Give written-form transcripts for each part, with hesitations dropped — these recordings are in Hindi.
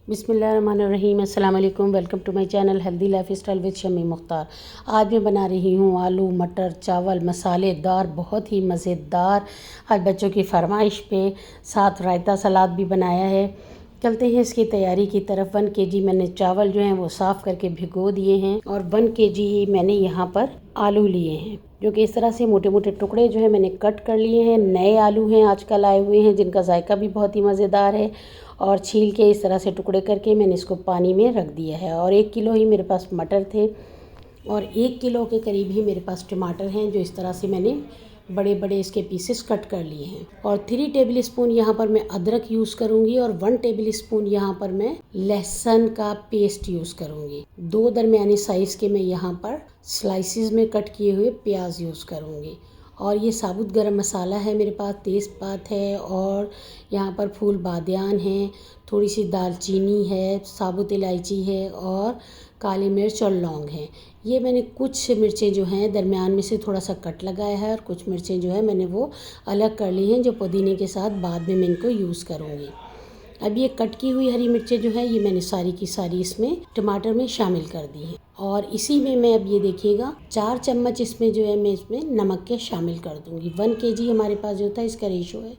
बिस्मिल्लाहिर्रहमानिर्रहीम। अस्सलाम वालेकुम। Welcome to my channel healthy lifestyle with Shammi Mukhtar. आज मैं बना रही हूँ आलू मटर चावल मसालेदार, बहुत ही मज़ेदार। आज बच्चों की फरमाइश पे साथ रायता सलाद भी बनाया है। चलते हैं इसकी तैयारी की तरफ। 1 kg मैंने चावल जो हैं वो साफ़ करके भिगो दिए हैं और 1 kg ही मैंने यहाँ पर आलू लिए हैं, जो कि इस तरह से मोटे मोटे टुकड़े जो है मैंने कट कर लिए हैं। नए आलू हैं, आजकल आए हुए हैं, जिनका जायका भी बहुत ही मज़ेदार है। और छील के इस तरह से टुकड़े करके मैंने इसको पानी में रख दिया है। और 1 किलो ही मेरे पास मटर थे और 1 किलो के करीब ही मेरे पास टमाटर हैं, जो इस तरह से मैंने बड़े बड़े इसके पीसेस कट कर लिए हैं। और 3 टेबल स्पून यहाँ पर मैं अदरक यूज़ करूँगी और 1 टेबल स्पून यहाँ पर मैं लहसुन का पेस्ट यूज़ करूँगी। 2 दरमियानी साइज़ के मैं यहाँ पर स्लाइसिस में कट किए हुए प्याज यूज़ करूँगी। और ये साबुत गरम मसाला है मेरे पास, तेज़पात है और यहाँ पर फूल बादियान है, थोड़ी सी दालचीनी है, साबुत इलायची है और काली मिर्च और लौंग है। ये मैंने कुछ मिर्चें जो हैं दरमियान में से थोड़ा सा कट लगाया है और कुछ मिर्चें जो है मैंने वो अलग कर ली हैं, जो पुदीने के साथ बाद में मैं इनको यूज़ करूँगी। अब ये कट की हुई हरी मिर्चें जो है ये मैंने सारी की सारी इसमें टमाटर में शामिल कर दी हैं। और इसी में मैं अब ये देखिएगा 4 चम्मच इसमें जो है मैं इसमें नमक के शामिल कर दूँगी। 1 kg हमारे पास जो था इसका रेशो है।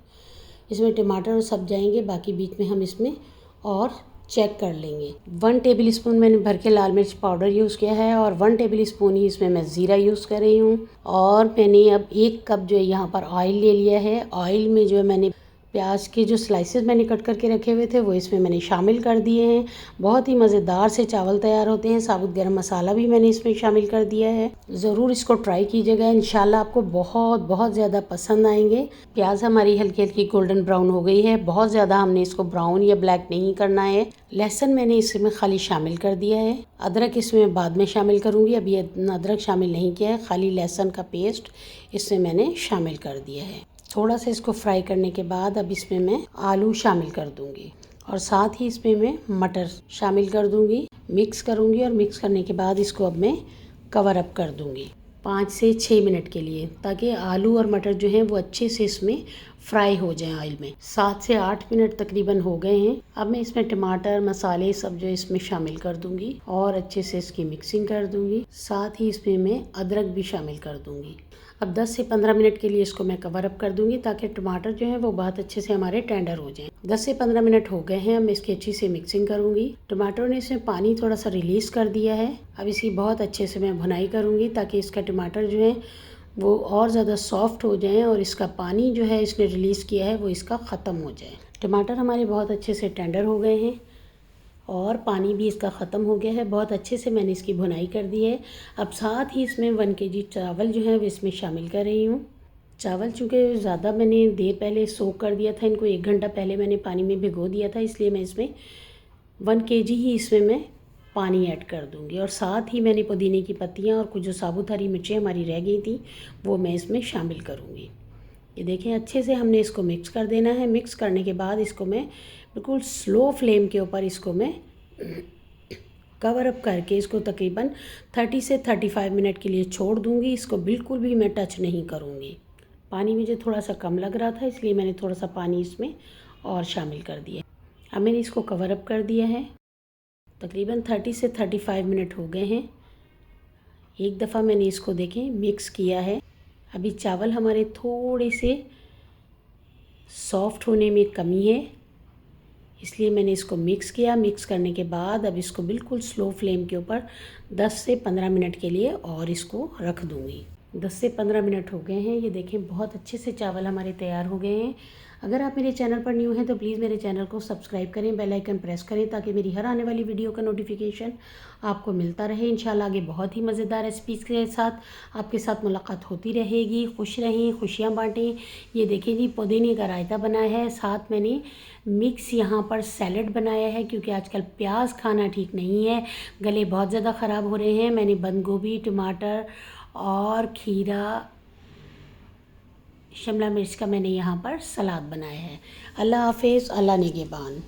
इसमें टमाटर और सब जाएंगे, बाकी बीच में हम इसमें और चेक कर लेंगे। 1 टेबल स्पून मैंने भर के लाल मिर्च पाउडर यूज़ किया है और 1 टेबल स्पून ही इसमें मैं ज़ीरा यूज़ कर रही हूँ। और मैंने अब 1 कप जो है यहाँ पर ऑयल ले लिया है। ऑयल में जो है मैंने प्याज के जो स्लाइसेस मैंने कट करके रखे हुए थे वो इसमें मैंने शामिल कर दिए हैं। बहुत ही मज़ेदार से चावल तैयार होते हैं। साबुत गरम मसाला भी मैंने इसमें शामिल कर दिया है। ज़रूर इसको ट्राई कीजिएगा, इंशाल्लाह आपको बहुत बहुत ज़्यादा पसंद आएंगे। प्याज हमारी हल्की हल्की गोल्डन ब्राउन हो गई है। बहुत ज़्यादा हमने इसको ब्राउन या ब्लैक नहीं करना है। लहसुन मैंने इसमें खाली शामिल कर दिया है। अदरक इसमें बाद में शामिल करूँगी, अभी अदरक शामिल नहीं किया है। खाली लहसुन का पेस्ट इसमें मैंने शामिल कर दिया है। थोड़ा सा इसको फ्राई करने के बाद अब इसमें मैं आलू शामिल कर दूंगी और साथ ही इसमें मैं मटर शामिल कर दूंगी। मिक्स करूंगी और मिक्स करने के बाद इसको अब मैं कवर अप कर दूंगी 5 से 6 मिनट के लिए, ताकि आलू और मटर जो हैं वो अच्छे से इसमें फ्राई हो जाएं ऑयल में। 7 से 8 मिनट तकरीबन हो गए हैं। अब मैं इसमें टमाटर मसाले सब जो इसमें शामिल कर दूंगी और अच्छे से इसकी मिक्सिंग कर दूंगी। साथ ही इसमें मैं अदरक भी शामिल कर दूंगी। अब 10 से 15 मिनट के लिए इसको मैं कवर अप कर दूंगी, ताकि टमाटर जो है वो बहुत अच्छे से हमारे टेंडर हो जाएं। 10 से 15 मिनट हो गए हैं। अब मैं इसकी अच्छी से मिक्सिंग करूंगी। टमाटरों ने इसमें पानी थोड़ा सा रिलीज कर दिया है। अब इसकी बहुत अच्छे से मैं भुनाई करूंगी, ताकि इसका टमाटर जो है वो और ज़्यादा सॉफ्ट हो जाएं और इसका पानी जो है इसने रिलीज़ किया है वो इसका ख़त्म हो जाए। टमाटर हमारे बहुत अच्छे से टेंडर हो गए हैं और पानी भी इसका ख़त्म हो गया है। बहुत अच्छे से मैंने इसकी भुनाई कर दी है। अब साथ ही इसमें 1 kg चावल जो है वो इसमें शामिल कर रही हूँ। चावल चूँकि ज़्यादा मैंने देर पहले सोक कर दिया था, इनको 1 घंटा पहले मैंने पानी में भिगो दिया था, इसलिए मैं इसमें 1 kg ही इसमें मैं पानी ऐड कर दूंगी। और साथ ही मैंने पुदीने की पत्तियाँ और कुछ जो साबुत हरी मिर्चें हमारी रह गई थी वो मैं इसमें शामिल करूँगी। ये देखें, अच्छे से हमने इसको मिक्स कर देना है। मिक्स करने के बाद इसको मैं बिल्कुल स्लो फ्लेम के ऊपर इसको मैं कवर अप करके इसको तकरीबन 30 से 35 मिनट के लिए छोड़ दूंगी। इसको बिल्कुल भी मैं टच नहीं करूँगी। पानी मुझे थोड़ा सा कम लग रहा था, इसलिए मैंने थोड़ा सा पानी इसमें और शामिल कर दिया। अब मैंने इसको कवर अप कर दिया है। तकरीबन 30 से 35 मिनट हो गए हैं। एक दफ़ा मैंने इसको देखें मिक्स किया है। अभी चावल हमारे थोड़े से सॉफ्ट होने में कमी है, इसलिए मैंने इसको मिक्स किया। मिक्स करने के बाद अब इसको बिल्कुल स्लो फ्लेम के ऊपर 10 से 15 मिनट के लिए और इसको रख दूँगी। 10 से 15 मिनट हो गए हैं। ये देखें, बहुत अच्छे से चावल हमारे तैयार हो गए हैं। अगर आप मेरे चैनल पर न्यू हैं तो प्लीज़ मेरे चैनल को सब्सक्राइब करें, बेल आइकन प्रेस करें, ताकि मेरी हर आने वाली वीडियो का नोटिफिकेशन आपको मिलता रहे। इंशाल्लाह आगे बहुत ही मज़ेदार रेसिपीज़ के साथ आपके साथ मुलाकात होती रहेगी। खुश रहें, खुशियाँ बाँटें। ये देखें जी, पुदीने का रायता बनाया है, साथ मैंने मिक्स यहाँ पर सैलड बनाया है, क्योंकि आजकल प्याज खाना ठीक नहीं है, गले बहुत ज़्यादा ख़राब हो रहे हैं। मैंने बंद गोभी, टमाटर और खीरा, शिमला मिर्च का मैंने यहाँ पर सलाद बनाया है। अल्लाह हाफ़िज़, अल्लाह निगहबान।